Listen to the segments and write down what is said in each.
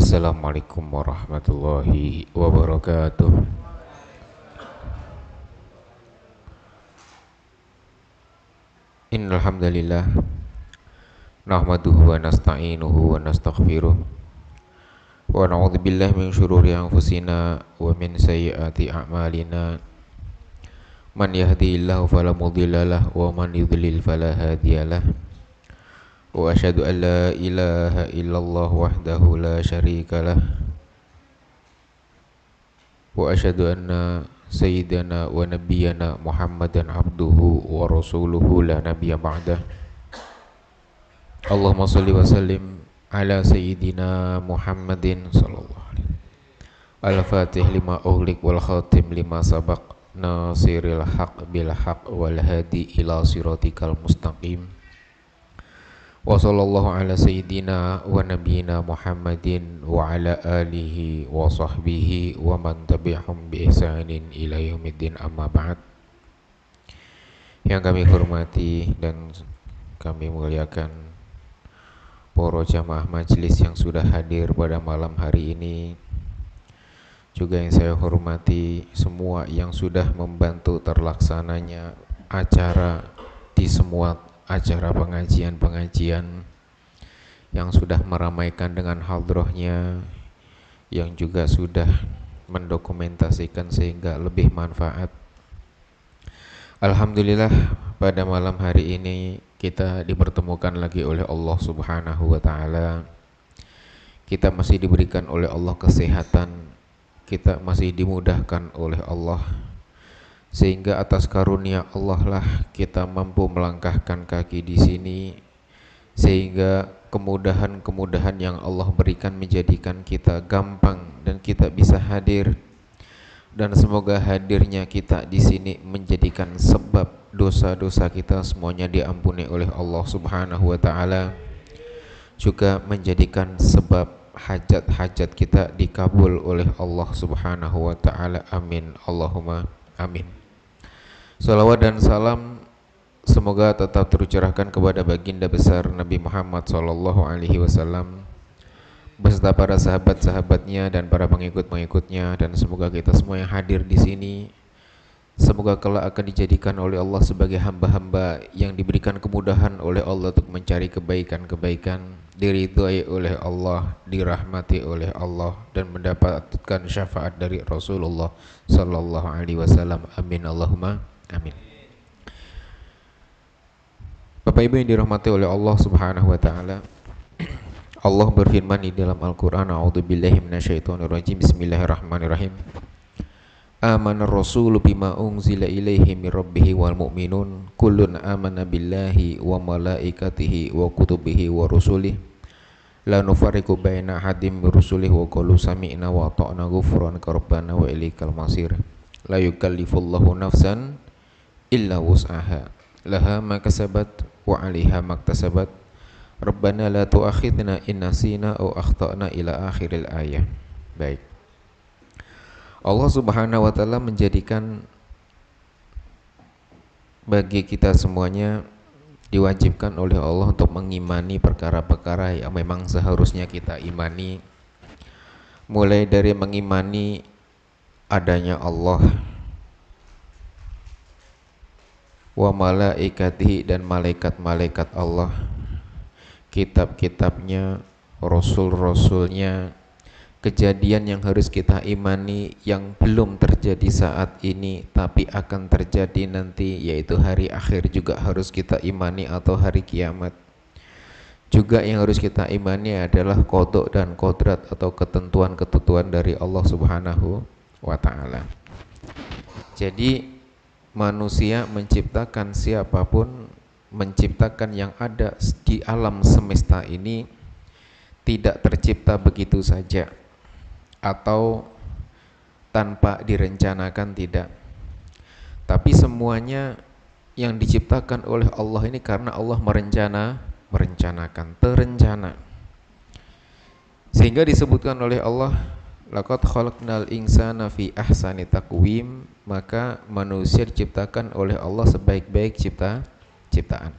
Assalamualaikum warahmatullahi wabarakatuh. Innal hamdalillah nahmaduhu wa nasta'inuhu wa nastaghfiruh wa na'udzu billahi min shururi anfusina wa min sayyiati a'malina. Man yahdihillahu fala mudhillalah wa man yudlil fala hadiyalah. Wa asyhadu an la ilaha illallah wahdahu la syarikalah wa asyhadu anna sayyidana wa nabiyyana Muhammadan abduhu wa rasuluhu la nabiyya ba'dah. Allahumma shalli wa sallim ala sayyidina Muhammadin sallallahu alaihi al-fatih lima ughliq wal khatim lima sabaq nasiril haq bil haq wal hadi ila siratikal mustaqim. Wa sallallahu ala sayyidina wa nabiyyina Muhammadin wa ala alihi wa sahbihi wa man tabi'ahum bi ihsanin ila yaumiddin, amma ba'd. Yang kami hormati dan kami muliakan para jamaah majelis yang sudah hadir pada malam hari ini. Juga yang saya hormati semua yang sudah membantu terlaksananya acara di semua acara pengajian-pengajian, yang sudah meramaikan dengan hadrohnya, yang juga sudah mendokumentasikan sehingga lebih manfaat. Alhamdulillah, pada malam hari ini kita dipertemukan lagi oleh Allah Subhanahu wa Ta'ala. Kita masih diberikan oleh Allah kesehatan, kita masih dimudahkan oleh Allah, sehingga atas karunia Allah lah kita mampu melangkahkan kaki di sini, sehingga kemudahan-kemudahan yang Allah berikan menjadikan kita gampang dan kita bisa hadir. Dan semoga hadirnya kita di sini menjadikan sebab dosa-dosa kita semuanya diampuni oleh Allah Subhanahu wa Ta'ala, juga menjadikan sebab hajat-hajat kita dikabul oleh Allah Subhanahu wa Ta'ala. Amin, Allahumma amin. Salawat dan salam semoga tetap tercurahkan kepada baginda besar Nabi Muhammad sallallahu alaihi wasallam beserta para sahabat-sahabatnya dan para pengikut-pengikutnya, dan semoga kita semua yang hadir di sini semoga kelak akan dijadikan oleh Allah sebagai hamba-hamba yang diberikan kemudahan oleh Allah untuk mencari kebaikan-kebaikan, diridhai oleh Allah, dirahmati oleh Allah, dan mendapatkan syafaat dari Rasulullah sallallahu alaihi wasallam. Amin, Allahumma amin. Bapak Ibu yang dirahmati oleh Allah Subhanahu wa Ta'ala, Allah berfirman di dalam Al-Quran, a'udzubillahi minasyaitonirrajim, bismillahirrahmanirrahim. Amanar rasulu bima unzila ilaihi min rabbihi wal mu'minun kullun amana billahi wa malaikatihi wa kutubihi wa rusulihi la nufarriqu baina ahadin min rusulihi wa qalu sami'na wa ata'na ghufranaka rabbana wa ilaikal masir. La yukallifullahu nafsan illa wus'aha laha ma kasabat wa 'alaiha maktasabat rabbana la tu'akhidna in nasina aw akhtana ila akhiril ayah. Baik, Allah Subhanahu wa Ta'ala menjadikan bagi kita semuanya diwajibkan oleh Allah untuk mengimani perkara-perkara yang memang seharusnya kita imani, mulai dari mengimani adanya Allah, wa malaikatihi, dan malaikat-malaikat Allah, kitab-kitabnya, rasul-rasulnya, kejadian yang harus kita imani yang belum terjadi saat ini tapi akan terjadi nanti, yaitu hari akhir juga harus kita imani, atau hari kiamat. Juga yang harus kita imani adalah qada dan qadrat, atau ketentuan-ketentuan dari Allah Subhanahu wa Ta'ala. Jadi manusia menciptakan siapapun, menciptakan yang ada di alam semesta ini tidak tercipta begitu saja atau tanpa direncanakan, tidak. Tapi semuanya yang diciptakan oleh Allah ini karena Allah merencanakan, terencana. Sehingga disebutkan oleh Allah, laqad khalaqnal insana fi ahsani taqwim, maka manusia diciptakan oleh Allah sebaik-baik ciptaan.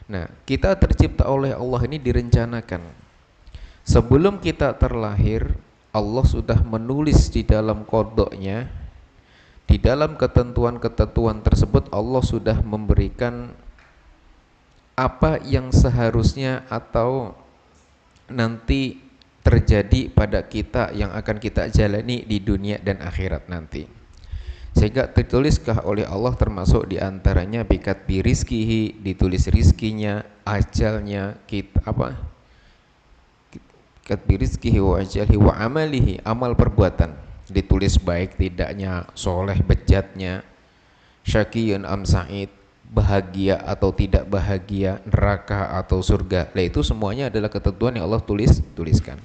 Nah, kita tercipta oleh Allah ini direncanakan. Sebelum kita terlahir, Allah sudah menulis di dalam kodoknya, di dalam ketentuan-ketentuan tersebut Allah sudah memberikan apa yang seharusnya atau nanti terjadi pada kita yang akan kita jalani di dunia dan akhirat nanti. Sehingga dituliskah oleh Allah termasuk diantaranya bikat birizkihi, ditulis rizkinya, ajalnya, kita apa? Bikat birizkihi wa ajalihi wa amalihi, amal perbuatan ditulis baik tidaknya, soleh bejatnya, syaqiyun am sa'id, bahagia atau tidak bahagia, neraka atau surga. Nah, itu semuanya adalah ketentuan yang Allah tuliskan.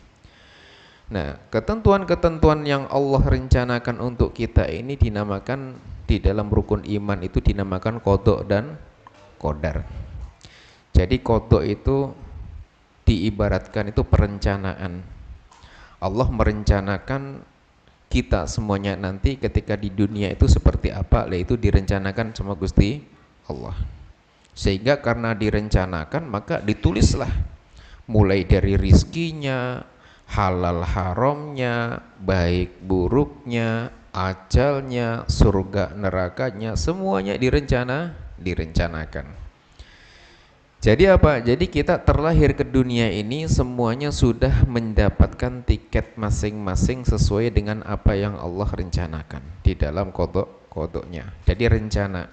Nah, ketentuan-ketentuan yang Allah rencanakan untuk kita ini dinamakan di dalam rukun iman itu dinamakan qada dan qadar. Jadi qada itu diibaratkan itu perencanaan. Allah merencanakan kita semuanya nanti ketika di dunia itu seperti apa, yaitu direncanakan sama Gusti Allah. Sehingga karena direncanakan maka ditulislah mulai dari rizkinya, halal haramnya, baik buruknya, ajalnya, surga nerakanya, semuanya direncanakan. Jadi apa? Jadi kita terlahir ke dunia ini semuanya sudah mendapatkan tiket masing-masing sesuai dengan apa yang Allah rencanakan di dalam kodoknya. Jadi rencana.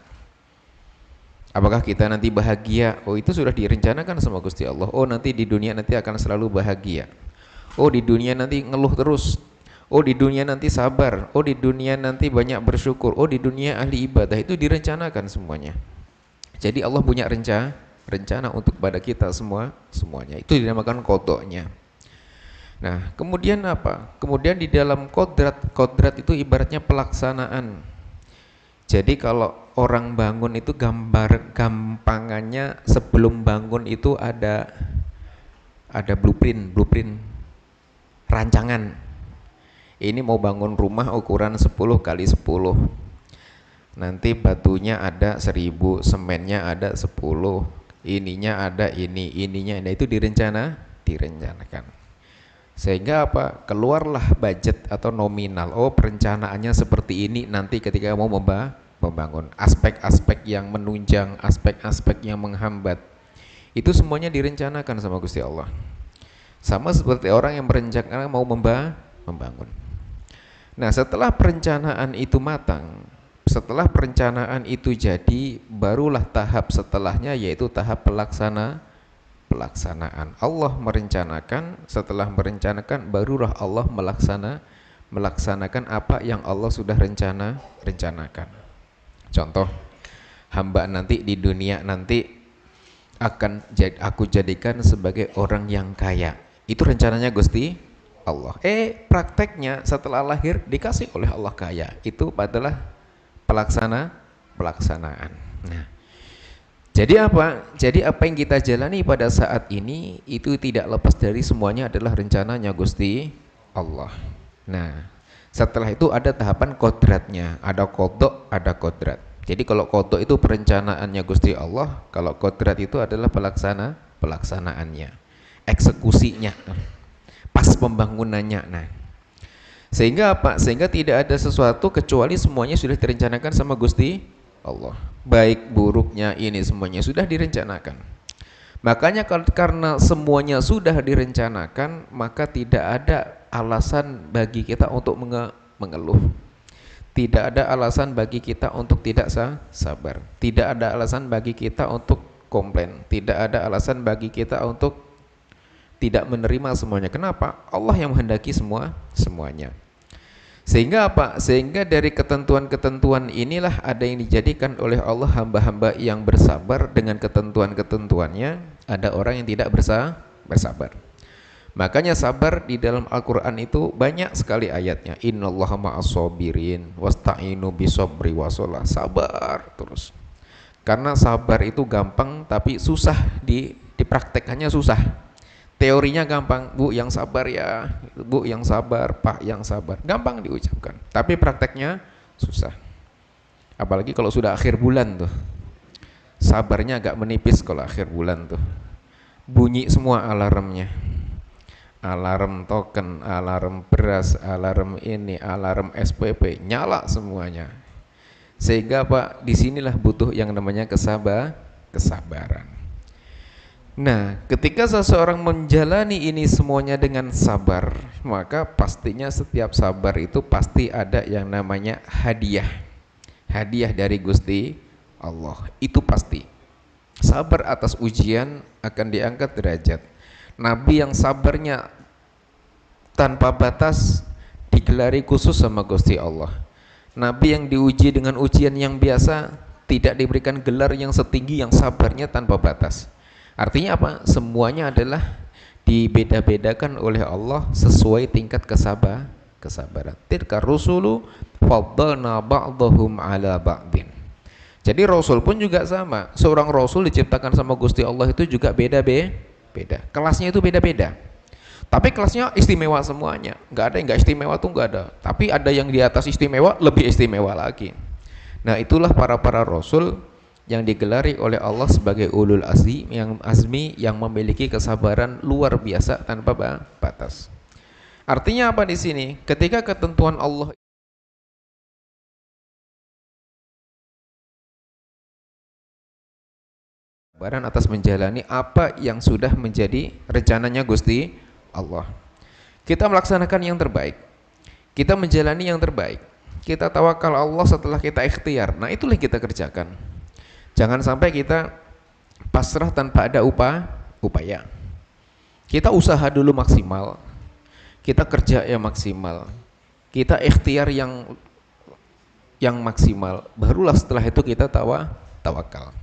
Apakah kita nanti bahagia? Oh, itu sudah direncanakan sama Gusti Allah. Oh, nanti di dunia nanti akan selalu bahagia. Oh, di dunia nanti ngeluh terus. Oh, di dunia nanti sabar. Oh, di dunia nanti banyak bersyukur. Oh, di dunia ahli ibadah. Itu direncanakan semuanya. Jadi Allah punya rencana untuk pada kita semuanya. Itu dinamakan kodoknya. Nah, kemudian apa? Kemudian di dalam kodrat itu ibaratnya pelaksanaan. Jadi kalau orang bangun itu gampangannya sebelum bangun itu ada blueprint rancangan. Ini mau bangun rumah ukuran 10 kali 10. Nanti batunya ada 1000, semennya ada 10, ininya ada ininya. Nah, itu direncanakan. Sehingga apa? Keluarlah budget atau nominal. Oh, perencanaannya seperti ini nanti ketika mau membangun. Aspek-aspek yang menunjang, aspek-aspek yang menghambat. Itu semuanya direncanakan sama Gusti Allah. Sama seperti orang yang merencanakan mau membangun. Nah, setelah perencanaan itu matang, setelah perencanaan itu jadi, barulah tahap setelahnya yaitu tahap pelaksanaan. Allah merencanakan, setelah merencanakan barulah Allah melaksanakan apa yang Allah sudah rencanakan. Contoh, hamba nanti di dunia nanti akan aku jadikan sebagai orang yang kaya. Itu rencananya Gusti Allah. Prakteknya setelah lahir dikasih oleh Allah kaya. Itu adalah pelaksanaan. Nah, jadi apa? Jadi apa yang kita jalani pada saat ini itu tidak lepas dari semuanya adalah rencananya Gusti Allah. Nah, setelah itu ada tahapan kodratnya, ada kodok, ada kodrat. Jadi kalau kodok itu perencanaannya Gusti Allah, kalau kodrat itu adalah pelaksanaannya, eksekusinya, pas pembangunannya. Nah, sehingga apa? Sehingga tidak ada sesuatu kecuali semuanya sudah direncanakan sama Gusti Allah. Baik buruknya ini semuanya sudah direncanakan. Makanya karena semuanya sudah direncanakan, maka tidak ada alasan bagi kita untuk mengeluh. Tidak ada alasan bagi kita untuk tidak sabar. Tidak ada alasan bagi kita untuk komplain. Tidak ada alasan bagi kita untuk tidak menerima semuanya. Kenapa? Allah yang menghendaki semuanya. Sehingga apa? Sehingga dari ketentuan-ketentuan inilah ada yang dijadikan oleh Allah hamba-hamba yang bersabar dengan ketentuan-ketentuannya. Ada orang yang tidak bersabar. Makanya sabar di dalam Al-Quran itu banyak sekali ayatnya. Innallaha ma'as-sabirin wasta'inu bisabri wasolah. Sabar terus. Karena sabar itu gampang tapi susah dipraktekannya susah. Teorinya gampang, Bu yang sabar ya, Bu yang sabar, Pak yang sabar, gampang diucapkan. Tapi prakteknya susah. Apalagi kalau sudah akhir bulan tuh, sabarnya agak menipis kalau akhir bulan tuh. Bunyi semua alarmnya. alarm token, alarm beras, alarm ini, alarm SPP, nyala semuanya. Sehingga Pak, disinilah butuh yang namanya kesabaran. Nah, ketika seseorang menjalani ini semuanya dengan sabar, maka pastinya setiap sabar itu pasti ada yang namanya hadiah. Hadiah dari Gusti Allah, itu pasti. Sabar atas ujian akan diangkat derajat. Nabi yang sabarnya tanpa batas digelari khusus sama Gusti Allah. Nabi yang diuji dengan ujian yang biasa tidak diberikan gelar yang setinggi yang sabarnya tanpa batas. Artinya apa? Semuanya adalah dibeda-bedakan oleh Allah sesuai tingkat kesabaran. Tilka rusulu faddalna ba'dahum ala ba'din. Jadi Rasul pun juga sama. Seorang Rasul diciptakan sama Gusti Allah itu juga beda. Kelasnya itu beda-beda. Tapi kelasnya istimewa semuanya. Nggak ada yang nggak istimewa tuh nggak ada. Tapi ada yang di atas istimewa, lebih istimewa lagi. Nah itulah para Rasul yang digelari oleh Allah sebagai ulul azmi yang memiliki kesabaran luar biasa tanpa batas. Artinya apa di sini? Ketika ketentuan Allah kesabaran atas menjalani apa yang sudah menjadi rencananya Gusti Allah. Kita melaksanakan yang terbaik. Kita menjalani yang terbaik. Kita tawakal Allah setelah kita ikhtiar. Nah, itulah yang kita kerjakan. Jangan sampai kita pasrah tanpa ada upaya. Kita usaha dulu maksimal. Kita kerja yang maksimal. Kita ikhtiar yang maksimal. Barulah setelah itu kita tawakal.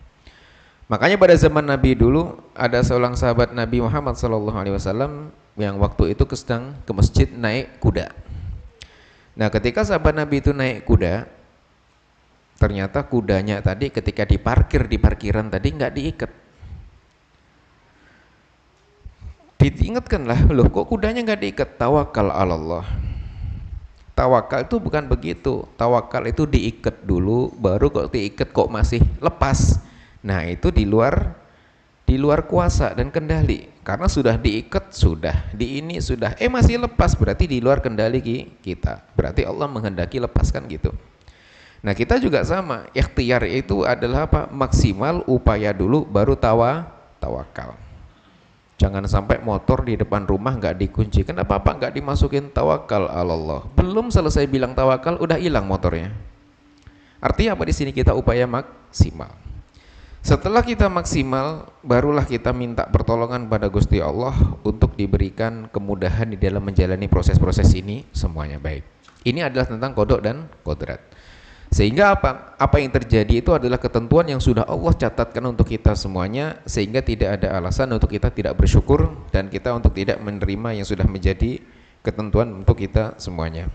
Makanya pada zaman Nabi dulu ada seorang sahabat Nabi Muhammad SAW yang waktu itu sedang ke masjid naik kuda. Nah, ketika sahabat Nabi itu naik kuda, ternyata kudanya tadi ketika diparkir di parkiran tadi nggak diikat. Diingatkanlah, loh kok kudanya nggak diikat? Tawakal Allah. Tawakal itu bukan begitu. Tawakal itu diikat dulu, baru kok diikat kok masih lepas. Nah, itu di luar kuasa dan kendali. Karena sudah diikat, sudah di ini sudah masih lepas, berarti di luar kendali kita. Berarti Allah menghendaki lepaskan gitu. Nah, kita juga sama. Ikhtiar itu adalah apa? Maksimal upaya dulu baru tawakal. Jangan sampai motor di depan rumah nggak dikunci. Kenapa Pak nggak dimasukin tawakal Allah? Belum selesai bilang tawakal udah hilang motornya. Artinya apa di sini? Kita upaya maksimal. Setelah kita maksimal, barulah kita minta pertolongan pada Gusti Allah untuk diberikan kemudahan di dalam menjalani proses-proses ini semuanya baik. Ini adalah tentang kodok dan kodrat. Sehingga apa yang terjadi itu adalah ketentuan yang sudah Allah catatkan untuk kita semuanya, sehingga tidak ada alasan untuk kita tidak bersyukur dan kita untuk tidak menerima yang sudah menjadi ketentuan untuk kita semuanya.